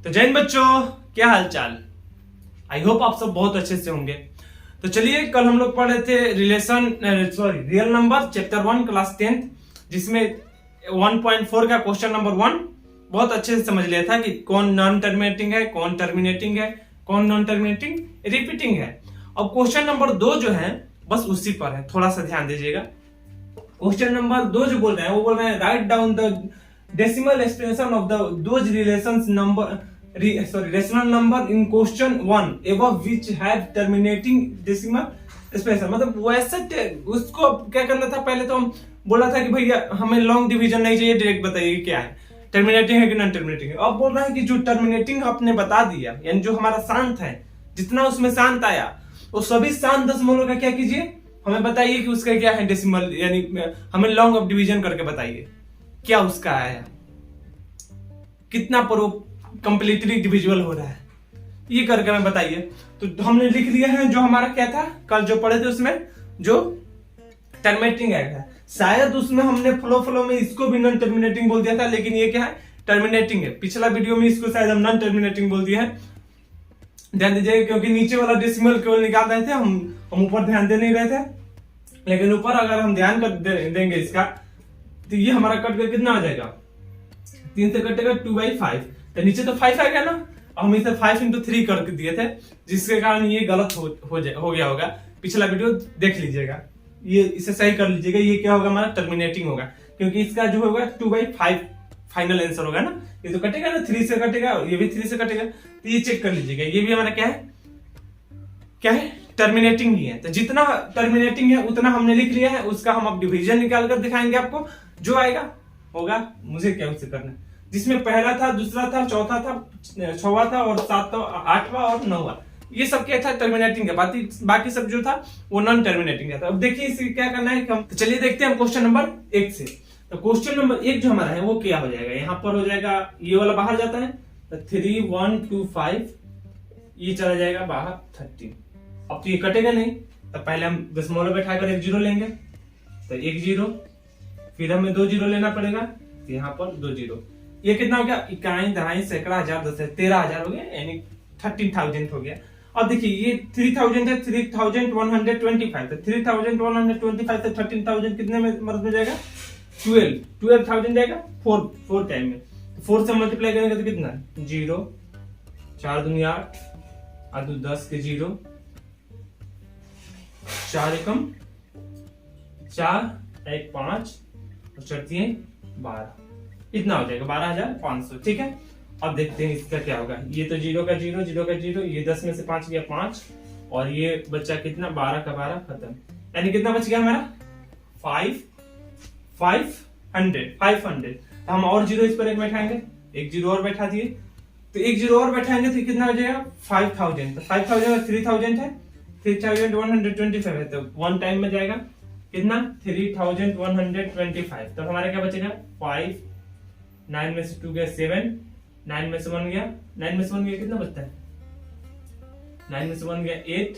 तो जैन बच्चों, क्या हाल चाल। आई होप आप सब बहुत अच्छे से होंगे। तो चलिए, कल हम लोग पढ़े थे real number chapter 1 class 10th, जिसमें 1.4 का क्वेश्चन नंबर 1 बहुत अच्छे से समझ लिया था कि कौन नॉन टर्मिनेटिंग है, कौन टर्मिनेटिंग है, कौन नॉन टर्मिनेटिंग रिपीटिंग है। अब क्वेश्चन नंबर 2 जो है बस उसी पर है, थोड़ा सा ध्यान दीजिएगा। क्वेश्चन नंबर 2 जो बोल रहे हैं वो बोल रहे हैं write down the decimal expression of the those relations number rational number in question 1 above which have terminating decimal expression। मतलब वैसे उसको क्या करना था, पहले तो हम बोला था कि भैया हमें लॉन्ग डिवीजन नहीं चाहिए, डायरेक्ट बताइए क्या है, टर्मिनेटिंग है कि नॉन टर्मिनेटिंग है। अब बोल रहा है कि जो टर्मिनेटिंग आपने बता दिया, यानी जो हमारा शांत है, जितना उसमें शांत आया वो सभी शांत दशमलव का क्या कीजिए, हमें बताइए कि उसका क्या है डेसिमल, यानी हमें लॉन्ग ऑफ डिवीजन करके बताइए क्या उसका आया, कितना पर कंप्लीटली डिविजिबल हो रहा है, ये करके हमें बताइए। तो हमने लिख लिया है जो हमारा क्या था, कल जो पढ़े थे उसमें जो टर्मिनेटिंग है, शायद उसमें हमने फ्लो में इसको भी नॉन टर्मिनेटिंग बोल दिया था, लेकिन ये क्या है, टर्मिनेटिंग है। पिछला वीडियो में इसको शायद हम नॉन टर्मिनेटिंग बोल दिया है, ध्यान दीजिए, क्योंकि नीचे वाला डेसिमल केवल निकाल रहे थे, हम ऊपर ध्यान दे नहीं रहे थे। लेकिन ऊपर अगर हम ध्यान कर देंगे इसका, तो ये हमारा कट कर कितना आ जाएगा, 3 से कटेगा 2/5, तो नीचे तो 5 आ गया ना। हम इसे 5 into 3 करके दिए थे, जिसके कारण ये गलत हो गया होगा। पिछला वीडियो देख लीजिएगा, ये इसे सही कर लीजिएगा। ये क्या होगा, हमारा टर्मिनेटिंग होगा, क्योंकि इसका जो होगा 2/5 फाइनल आंसर होगा ना। ये तो कटेगा ना, 3 से कटेगा, ये भी 3 से कटेगा, तो ये चेक कर लीजिएगा। ये भी हमारा क्या है टर्मिनेटिंग ही है। तो जितना टर्मिनेटिंग है उतना हमने लिख लिया है, उसका हम अब डिवीजन निकाल कर दिखाएंगे आपको। जो आएगा होगा, मुझे क्या उससे करना है, जिसमें पहला था, दूसरा था, चौथा था, 6वां था और 7वां, 8वां और 9वां, ये सब क्या था, टर्मिनेटिंग है। बाकी सब जो था वो नॉन टर्मिनेटिंग था। अब देखिए इसे क्या करना है, तो चलिए देखते हैं क्वेश्चन नंबर 1 से। तो क्वेश्चन नंबर 1 जो हमारा है वो क्या हो जाएगा, यहाँ पर हो जाएगा, ये वाला बाहर जाता है, तो 3 1 2 5, ये चला जाएगा बाहर 13। अब तो ये कटेगा नहीं, तो पहले हम दशमलव बैठाकर 1 0 लेंगे, तो 1 0, फिर हमें 2 0 लेना पड़ेगा, तो यहाँ पर 2 0। ये कितना हो गया, इकाई, दहाई, सैकड़ा, हजार, 10, 13,000 हो गया, यानी 13,000 हो गया। अब देखिए ये 3000 है, 3125, तो 3125 से 13,000 कितने में मदद में जाएगा, 12,000 जाएगा 4 टाइम में। 4 से मल्टीप्लाई करेंगे तो कितना, 0, 4 दूनी 8, 2 10 के 0, 4 एकम 4, 1 5 और 4 12, इतना हो जाएगा 12,500। ठीक है, अब देखते हैं इसका क्या होगा। ये तो 0 का 0, 0 का 0, ये 10 में से 5 गया 5, और ये बच्चा कितना, 12 का 12 खत्म, यानी कितना बच गया हमारा, 500। तो हम और 0 इस पर एक बैठाएंगे, 1 0 और बैठा दिए, तो 1 0 और बैठाएंगे तो कितना हो जाएगा, 5,000। तो 5,000 3000 है, 3125 है, तो 1 टाइम में जाएगा कितना, 3125। तो हमारा क्या बचेगा, 5, 9 में से 2 गया 7, 9 में से 1 गया, 9 में से 1 गया, कितना बचता है, 9 में से 1 गया 8,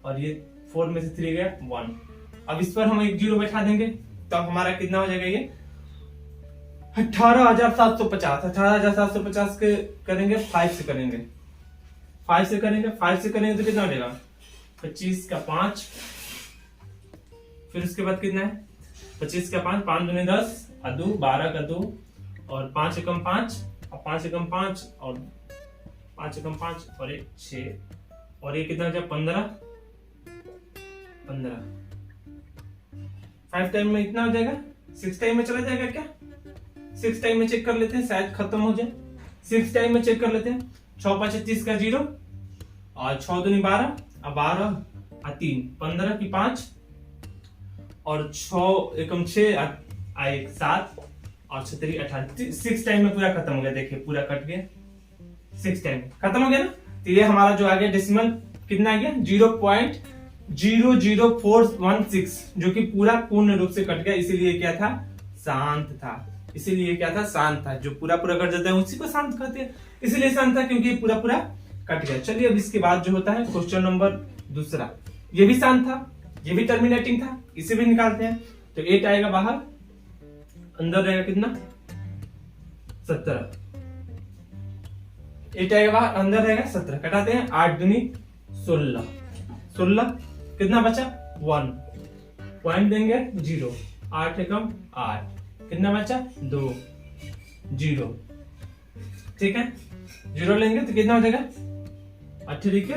और ये 4 में से 3 गया 1। अब इस पर हम 1 0 बैठा देंगे, तो हमारा कितना हो जाएगा, ये 18,750। 18,750 के करेंगे 5 से करेंगे, 5 से करेंगे तो कितना हो जाएगा, 25 का 5, फिर उसके बाद कितना है, 25 का 5, 5 दूनी 10, 2 12 का 2, और 5 एकम 5, और 5 एकम 5, और 5 एकम 5, और 1 6, और ये कितना हो जाएगा, 15। 5 टाइम में इतना हो जाएगा, 6 टाइम में चला जाएगा क्या, 6 टाइम में चेक कर लेते हैं, शायद खत्म हो जाए। 6 टाइम में चेक कर लेते हैं, 6 5 30 का 0, और 6 दूनी 12, 12 3 15 की 5, और 6 एकम 6, 1 7, और 6 18। 6 टाइम में पूरा खत्म हो गया, देखिए पूरा कट गया, 6 टाइम खत्म हो गया ना। तो ये हमारा जो आ गया डेसिमल कितना आ गया, 0.00416, जो कि पूरा पूर्ण रूप से कट गया, इसीलिए क्या था, शांत था। इसीलिए क्या था, शांत था। जो पूरा कट जाता है उसी को शांत कहते हैं, इसीलिए शांत था क्योंकि पूरा कट गया। चलिए अब इसके बाद जो होता है क्वेश्चन नंबर 2, ये भी शांत था, ये भी टर्मिनेटिंग था, इसे भी निकालते हैं। तो 8 आएगा बाहर, अंदर रहेगा कितना, 17। 8 आएगा बाहर, अंदर रहेगा 17, कटाते हैं 8 दूनी 16, 16 कितना बचा 1, पॉइंट देंगे 0, 8 एकम 8, कितना बचा 2, 0, ठीक है 0 लेंगे तो कितना हो जाएगा 8 के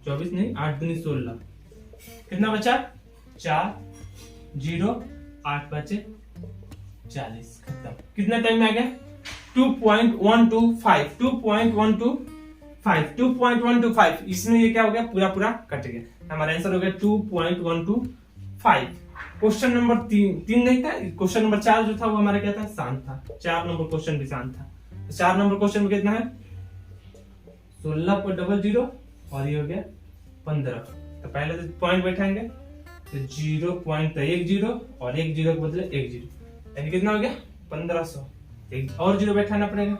24 नहीं 8 दूनी 16, कितना बचा 4, 0, 8 बचे 40, खत्म। कितना टाइम में आ गया 2.125, 2.125, इसमें ये क्या हो गया पूरा पूरा कट गया, हमारा आंसर हो गया 2.125। क्वेश्चन नंबर 3 नहीं था, क्वेश्चन नंबर 4 जो था वो हमारा क्या था शांत था, 4 नंबर क्वेश्चन भी शांत था। तो 4 नंबर क्वेश्चन में कितना है 16.00 और ये हो गया 15, तो पहले तो पॉइंट बैठाएंगे तो 0.10 और 10 के बदले 10, यानी कितना हो गया 1500, एक और 0 बैठाना पड़ेगा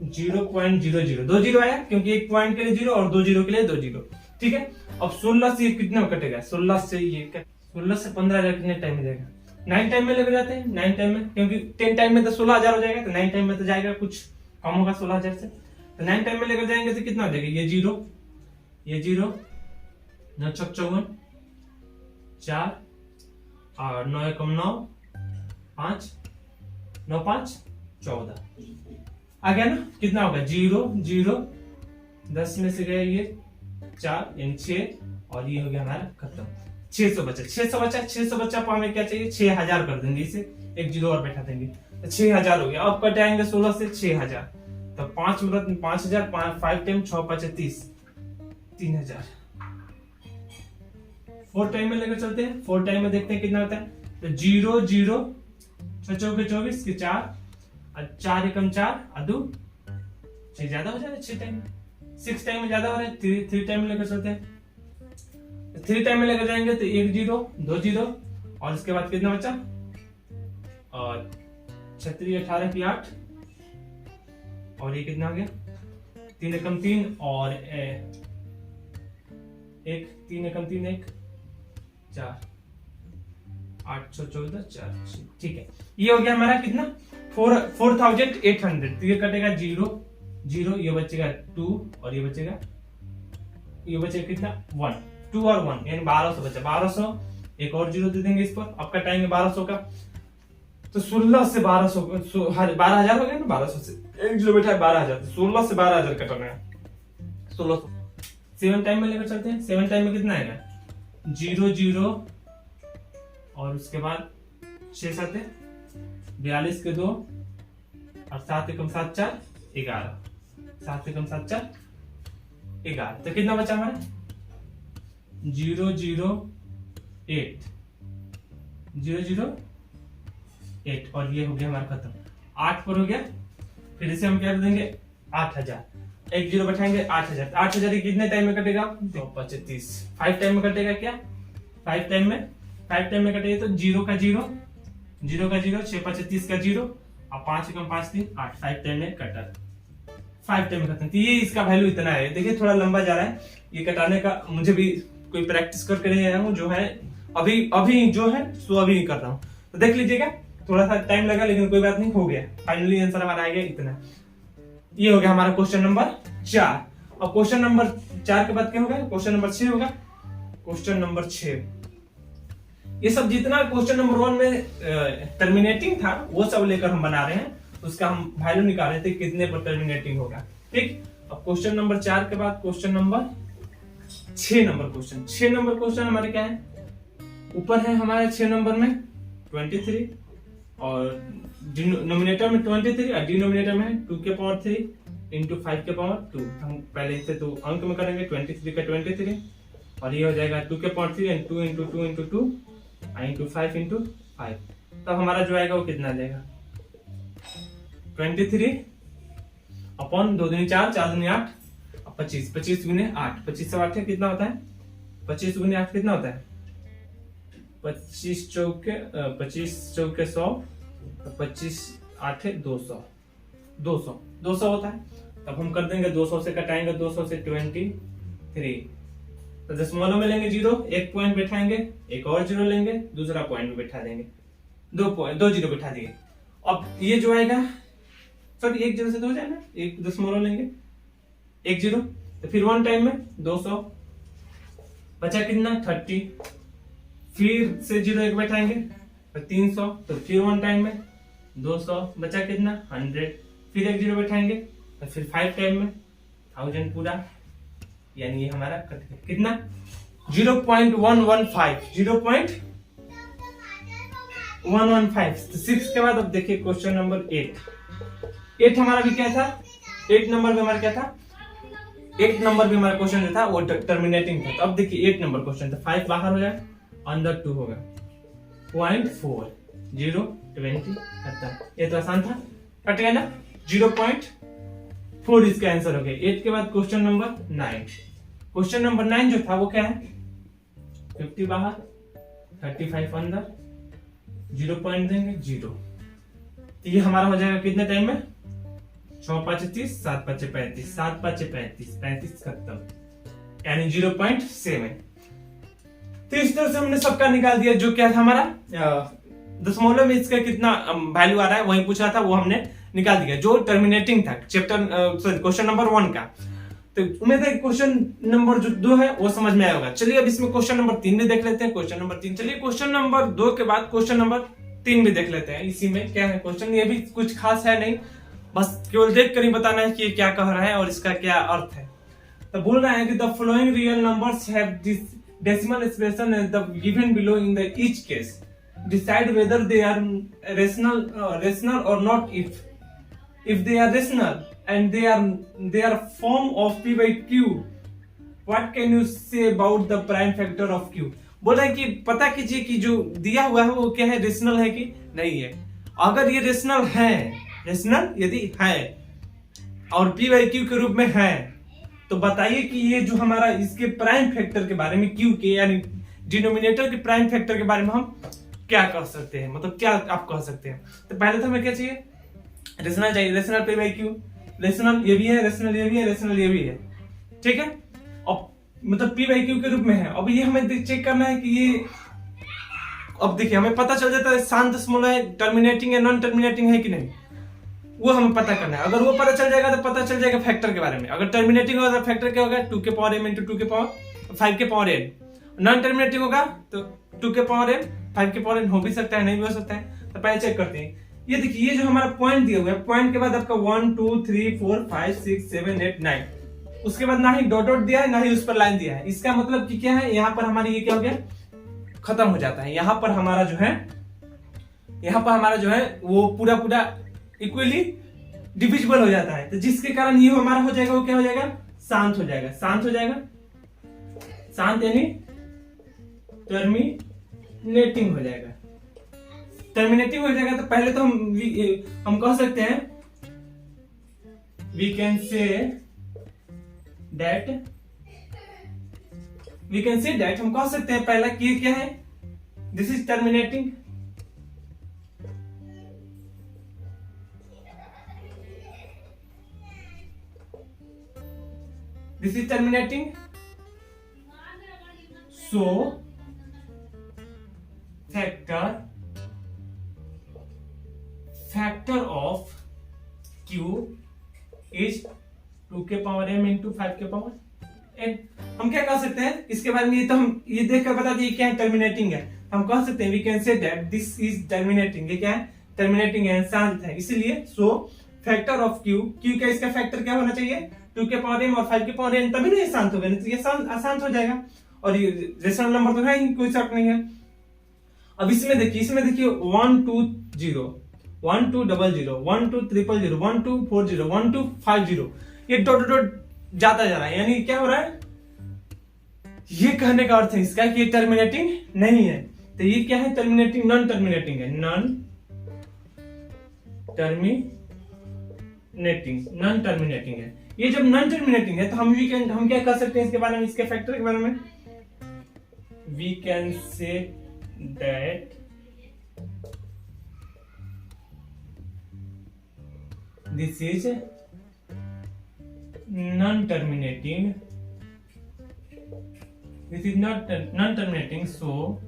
0.00, 2 0 आया क्योंकि एक पॉइंट के लिए 0 और 2 0 के लिए 2 0, ठीक है। अब 16 से कितने में कटेगा, 16 से ये 16 से 15,000 कितने टाइम में जाएगा, 9 टाइम में लेके जाते हैं, 9 टाइम में, क्योंकि 10 टाइम में तो 16,000 हो जाएगा, तो 9 टाइम में तो जाएगा कुछ कम होगा 16,000 से, तो 9 टाइम में लेकर जाएंगे तो कितना हो जाएगा, ये 0, 9 छक 54, 4 और 9 एकम 9, 5, 9 5 14 आ गया ना, कितना होगा 0 0, 10 में से गया ये 4 यानी 6 और ये हो गया हमारा खत्म। 600 बचा, 600 बचा तो हमें क्या चाहिए 6,000 कर देंगे, इसे एक 0 और बैठा देंगे तो 6,000 हो गया। अब कटाएंगे 16 से 6,000, तो 5 मिनट 5,000, 5 टाइम 6 5 30, 3,000। 4 टाइम में लेकर चलते हैं, 4 टाइम में देखते हैं कितना होता है, तो 0 0, 6 चौके 24 के 4 और 4 एकम 4 अदू 6 ज्यादा हो जाएगा 6 टाइम में, 6 टाइम में ज्यादा हो रहा है, 3 टाइम में लेकर चलते हैं, 3 टाइम में लेकर जाएंगे तो 1 0 2 0 और इसके बाद कितना बचा, और 36 18 की 8 और ये कितना हो गया 3 एकम 3 और 1 3 एकम 3 1 4 8 14 4, ठीक है। ये हो गया हमारा कितना 4,800, तो ये कटेगा 0 0, ये बचेगा 2 और ये बचेगा कितना 1, 2 और 1 यानी 1200 बचा, 1200 एक और 0 दे देंगे इस पर, अब कटाएंगे 1200 का, तो 16 से 1200 12,000 हो गया ना, 1200 से एक 0 बैठा है 12,000, तो 16 से 12,000 कटाना है, 1600। 7 टाइम में लेकर चलते हैं, 7 टाइम में कितना आएगा 0 0 और उसके बाद 6 7 42 के 2 और 7 एकम 7 4 11, 7 एकम 7 4 11, तो कितना बचा हमारा 0 0 8 0 0 8 और ये हो गया हमारा खत्म। 8 पर हो गया, फिर इसे हम क्या कर देंगे 8,000, एक 0 बैठाएंगे 8,000, 8,000 कितने टाइम में कटेगा 35, 5 टाइम में कटेगा क्या 5 टाइम में कटेगा, तो 0 का 0 0 का 0 6 5 30 का 0 और 5 एकम 5 3 8, 5 टाइम में कटा, 5 टाइम में खत्म। तो ये इसका वैल्यू इतना है, देखिए थोड़ा लंबा जा रहा है ये कटाने का, मुझे भी कोई प्रैक्टिस करके नहीं आया हूँ, जो है अभी जो है सो अभी कर रहा हूँ, तो देख लीजिएगा थोड़ा सा टाइम लगा लेकिन कोई बात नहीं, हो गया फाइनली आंसर हमारा आ गया इतना। ये हो गया हमारा क्वेश्चन नंबर 4। अब क्वेश्चन नंबर 4 के बाद क्या होगा, क्वेश्चन नंबर 6 होगा। क्वेश्चन नंबर 6, ये सब जितना क्वेश्चन नंबर 1 में टर्मिनेटिंग था वो सब लेकर हम बना रहे हैं, उसका हम वैल्यू निकाल रहे थे कितने पर टर्मिनेटिंग होगा, ठीक। अब क्वेश्चन नंबर 4 के बाद question number 6 number question, 6 number question हमारे क्या है, ऊपर है हमारे 6 नंबर में 23 और नोमिनेटर में 23 और डिनोमिनेटर में 2 के पावर 3 इंटू 5 के पावर 2। हम पहले से तो अंक में करेंगे 23 का 23 और ये हो जाएगा 2 के power 3 and 2 into 2 into 2 into 5 into 5, तब हमारा जो आएगा वो कितना आ जाएगा 23 अपॉन 2 दूनी 4 4 दूनी 8 और 25 25 गुने 8, 25 से 8 कितना होता है 25 गुने 8 कितना होता है 25 चौके 100, 25 8 200 होता है। तब हम कर देंगे 200 से कटाएंगे, 200 से 23, तो दशमलव में लेंगे 0, एक पॉइंट बैठाएंगे, एक और 0 लेंगे, दूसरा पॉइंट में बैठा देंगे, 2 0 बैठा दिए। अब ये जो आएगा सॉरी 1 0 से तो हो जाए ना, एक दशमलव लेंगे 1 0, तो फिर 1 टाइम में 200, बचा कितना 30, फिर से 0 1 बैठाएंगे तो 300, तो फिर 1 टाइम में 200, बचा कितना 100, फिर 1 0 बैठाएंगे तो फिर 5 टाइम में 1000 पूरा, यानी ये हमारा कट गया कितना 0.115, 0.115। तो 6 के बाद अब देखिए क्वेश्चन नंबर 8 हमारा भी क्या था, 8 नंबर में हमारा क्या था, 8 नंबर भी हमारा क्वेश्चन जो था वो टर्मिनेटिंग था। तो अब देखिए 8 नंबर क्वेश्चन था, 5 बाहर हो जाए अंदर 2 होगा 0.4 0 20 खत्म, ये तो आसान था, कट गया ना 0.4 इसका आंसर हो गया। 8 के बाद क्वेश्चन नंबर 9, क्वेश्चन नंबर 9 जो था वो क्या है, 50 बाहर 35 अंदर, 0 पॉइंट देंगे 0, तो ये हमारा हो जाएगा कितने टाइम में 6 5 30 7 5 35, 7 5 35 35 खत्म, यानी 0.7। तो इस तरह से हमने सबका निकाल दिया, जो क्या था हमारा दशमलव में इसका कितना वैल्यू आ रहा है वही पूछा था, वो हमने निकाल दिया जो टर्मिनेटिंग था चैप्टर सॉरी क्वेश्चन नंबर 1 का। तो उम्मीद है क्वेश्चन नंबर जो 2 है वो समझ में आया होगा। चलिए अब इसमें क्वेश्चन नंबर 3 भी देख लेते हैं। क्वेश्चन नंबर 3, चलिए क्वेश्चन नंबर 2 के बाद क्वेश्चन नंबर 3 भी देख लेते हैं। इसी में क्या है क्वेश्चन, ये भी कुछ खास है नहीं, बस केवल देख कर ही बताना है कि ये क्या कह रहा है और इसका क्या अर्थ है। तो बोल रहा है कि the following real numbers have this decimal expression as the given below in the each case, decide whether they are rational और not. if they are rational and they are form of p by q, what can you say about the prime factor of q? बोल रहे हैं कि पता कीजिए कि जो दिया हुआ है वो क्या है, रेशनल है कि नहीं है। अगर ये रेशनल है, रेशनल यदि है और p by q के रूप में है, तो बताइए कि ये जो हमारा इसके प्राइम फैक्टर के बारे में, q के यानी डिनोमिनेटर के प्राइम फैक्टर के बारे में हम क्या कह सकते हैं, मतलब क्या आप कह सकते हैं। तो पहले तो हमें क्या चाहिए, रेशनल चाहिए, rational p by q, rational ये भी है, रेशनल ये भी है, रेशनल ये भी है, ठीक है। अब मतलब p by q के रूप में है। अब ये हमें चेक करना है कि ये, अब देखिए हमें पता चल जाता है शांत दशमलव है, टर्मिनेटिंग है, नॉन टर्मिनेटिंग है कि नहीं, वो हमें पता करना है। अगर वो पता चल जाएगा तो पता चल जाएगा फैक्टर के बारे में। अगर टर्मिनेटिंग होगा तो फैक्टर क्या होगा, 2 के पावर m into 2 के पावर 5 के पावर n। नॉन टर्मिनेटिंग होगा तो 2 के पावर n 5 के पावर n हो भी सकता है, नहीं भी हो सकता है। तो पहले चेक करते हैं। ये देखिए ये जो हमारा पॉइंट दिया हुआ है, पॉइंट के बाद आपका 1 2 3 4 5 6 7 8 9, उसके बाद ना ही डॉट डॉट दिया है ना ही उस पर लाइन दिया है। इसका मतलब कि क्या है, यहाँ पर हमारी ये क्या हो गया, खत्म हो जाता है। यहाँ पर हमारा जो है, यहाँ पर हमारा जो है वो पूरा पूरा इक्वली डिविजिबल हो जाता है। तो जिसके कारण ये हमारा हो जाएगा, वो क्या हो जाएगा, शांत हो जाएगा। शांत हो जाएगा, शांत यानी टर्मिनेटिंग हो जाएगा। टर्मिनेटिंग हो जाएगा तो पहले तो हम कह सकते हैं, वी कैन से दैट हम कह सकते हैं पहला कि क्या है, this is terminating, this is terminating, so factor of q is 2 के पावर m into 5 के पावर n। हम क्या कह सकते हैं इसके बारे में, ये तो हम ये देखकर बता दिए क्या है, टर्मिनेटिंग है। हम कह सकते हैं we can say that this is terminating, ये क्या है, टर्मिनेटिंग है, शांत है। इसलिए so factor of q, q का इसका फैक्टर क्या होना चाहिए, 2 के पावर m और 5 के पावर n, तभी ना ये शांत होगा, नहीं तो ये अशांत हो जाएगा। और ये रेशनल नंबर तो है ही, कोई शक नहीं है। अब इसमें देखिए 1 2 0 1 2 0 0 1 2 0 0 1 2 4 0 1 2 5 0, ये डॉट डॉट जाता जा रहा है, यानी क्या हो रहा है, ये कहने का अर्थ है इसका कि ये टर्मिनेटिंग नहीं है। तो ये क्या है, टर्मिनेटिंग, नॉन टर्मिनेटिंग है, नॉन टर्मिनेटिंग है। ये जब नॉन टर्मिनेटिंग है तो हम क्या कर सकते हैं इसके बारे में, इसके फैक्टर के बारे में, we can say that this is non terminating, this is not non-terminating, so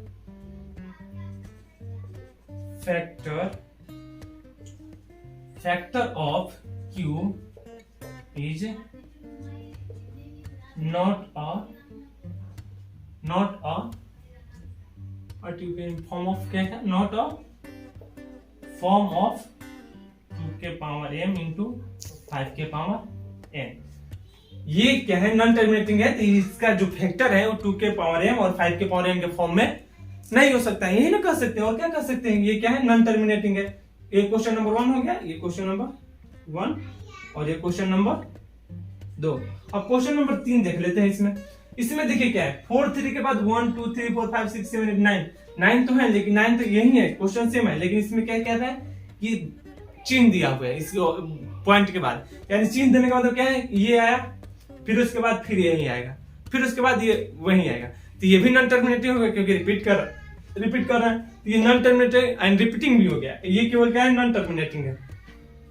factor of q is not a what you can form of क्या है, not a form of 2 के पावर m into 5 के power n। ये क्या है, non terminating है, तो इसका जो फैक्टर है वो 2 के पावर m और 5 के पावर n के फॉर्म में नहीं हो सकता है, यही ना कह सकते हैं, और क्या कह सकते हैं, ये क्या है, नॉन टर्मिनेटिंग है। ये क्वेश्चन नंबर 1 हो गया, ये क्वेश्चन नंबर 1 और ये क्वेश्चन नंबर 2। अब क्वेश्चन नंबर 3 देख लेते हैं। इसमें देखिए क्या है, 4 3 के बाद 1 2 3 4 5 6 7 8 9 तो है, लेकिन 9 तो यही है, क्वेश्चन सेम है, लेकिन इसमें क्या कह रहा है कि चिन्ह दिया हुआ है इसको पॉइंट के बाद, यानी चिन्ह देने का मतलब क्या है, ये आया, फिर उसके बाद फिर यही आएगा, फिर उसके बाद ये वही आएगा, तो ये भी नॉन टर्मिनेटिंग हो गया क्योंकि रिपीट कर रहा है, तो ये नॉन टर्मिनेटिंग एंड रिपीटिंग भी हो गया। ये केवल क्या है, नॉन टर्मिनेटिंग है,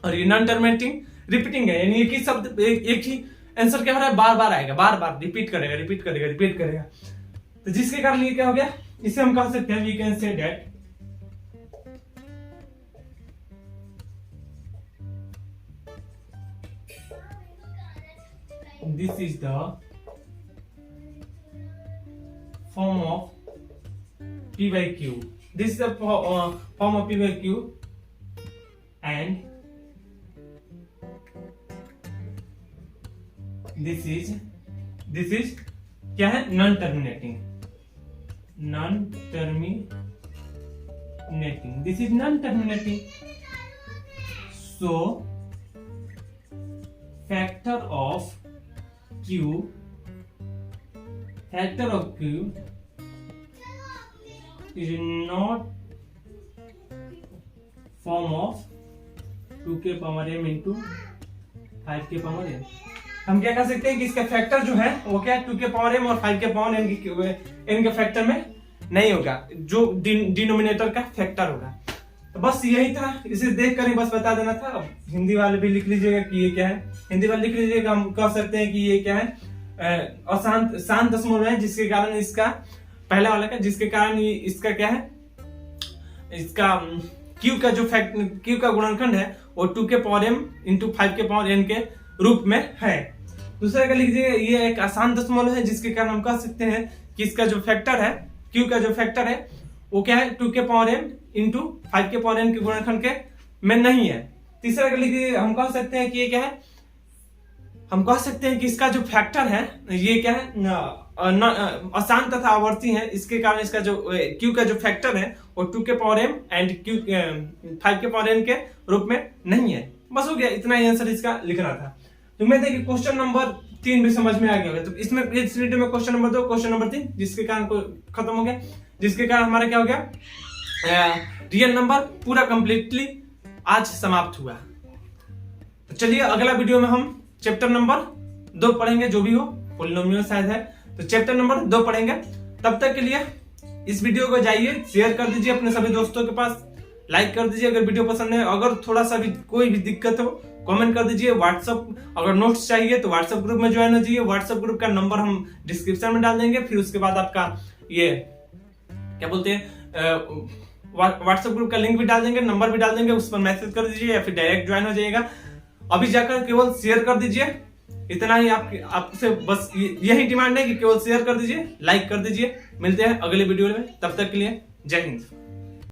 और ये नॉन टर्मिनेटिंग रिपीटिंग है, यानी एक ही शब्द एक ही आंसर क्या हो रहा है, बार बार आएगा, बार बार रिपीट करेगा। तो जिसके कारण ये क्या हो गया, इसे हम कह सकते हैं, we can say that this is the form of p by q. This is the form of p by q, and this is क्या है, non terminating, this is non terminating. So factor of q is not form of 2 के power m into 5 के power n। हम क्या कह सकते हैं कि इसका फैक्टर जो है वो क्या है, 2 के पावर m और 5 के पावर n के फैक्टर में नहीं होगा, जो डिनोमिनेटर का फैक्टर होगा। तो बस यही था, इसे देख कर ही बस बता देना था। अब हिंदी वाले भी लिख लीजिएगा कि ये क्या है, हिंदी वाले लिख लीजिएगा, हम कह सकते हैं कि ये क्या है, शांत दशमलव है, जिसके कारण इसका पहला वाला का, जिसके कारण इसका क्या है, इसका q का गुणनखंड है वो 2 के पावर m इंटू 5 के पावर n के रूप में है। दूसरा का लीजिए, ये एक आसान दशमलव है, जिसके कारण हम कह सकते हैं कि इसका जो फैक्टर है, q का जो फैक्टर है वो क्या है, 2 के पावर m इंटू 5 के पावर n के गुणनखंड के में नहीं है। तीसरा का लीजिए, हम कह सकते हैं कि ये क्या है, हम कह सकते हैं कि इसका जो फैक्टर है ये क्या है, अशांत तथा आवर्ती है, इसके कारण इसका जो q का जो फैक्टर है वो 2 के पावर m एंड 5 के पावर n के रूप में नहीं है। बस हो गया, इतना ही आंसर इसका लिखना था। तो मैं देखिए क्वेश्चन नंबर 3 भी समझ में आ गया होगा। तो इसमें इस वीडियो में क्वेश्चन नंबर 2, क्वेश्चन नंबर 3, जिसके कारण खत्म हो गया, जिसके कारण हमारा क्या हो गया, रियल नंबर पूरा कंप्लीटली आज समाप्त हुआ। तो चलिए अगला वीडियो में हम चैप्टर नंबर 2 पढ़ेंगे, जो भी हो, पॉलिनोमियल शायद है, तो चैप्टर नंबर 2 पढ़ेंगे। तब तक के लिए इस वीडियो को जाइए शेयर कर दीजिए अपने सभी दोस्तों के पास, लाइक कर दीजिए अगर वीडियो पसंद है। अगर थोड़ा सा भी कोई भी दिक्कत हो कमेंट कर दीजिए। व्हाट्सअप अगर नोट्स चाहिए तो व्हाट्सअप ग्रुप में ज्वाइन हो जाइए। व्हाट्सअप ग्रुप का नंबर हम डिस्क्रिप्शन में डाल देंगे, फिर उसके बाद आपका ये क्या बोलते हैं, व्हाट्सएप ग्रुप का लिंक भी डाल देंगे, नंबर भी डाल देंगे, उस पर मैसेज कर दीजिए या फिर डायरेक्ट ज्वाइन हो जाइएगा। अभी जाकर केवल शेयर कर दीजिए, इतना ही आपसे बस यही डिमांड है कि केवल शेयर कर दीजिए, लाइक कर दीजिए। मिलते हैं अगले वीडियो में, तब तक के लिए जय हिंद।